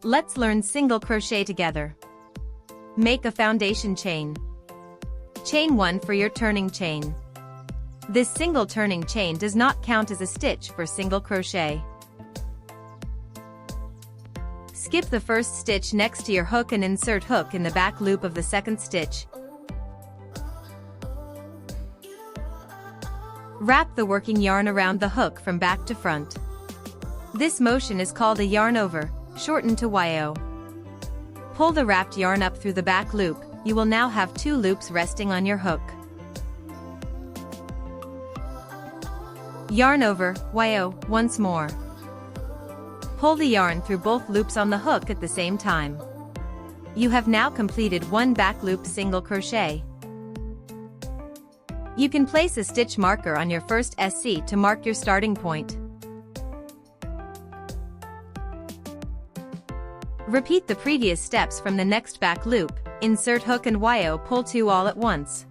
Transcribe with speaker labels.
Speaker 1: Let's learn single crochet together. Make a foundation chain. Chain 1 for your turning chain. This single turning chain does not count as a stitch for single crochet. Skip the first stitch next to your hook and insert hook in the back loop of the second stitch. Wrap the working yarn around the hook from back to front. This motion is called a yarn over, shortened to YO. Pull the wrapped yarn up through the back loop. You will now have 2 loops resting on your hook. Yarn over, YO, once more. Pull the yarn through both loops on the hook at the same time. You have now completed 1 back loop single crochet. You can place a stitch marker on your first SC to mark your starting point. Repeat the previous steps from the next back loop, insert hook and YO, pull 2 all at once.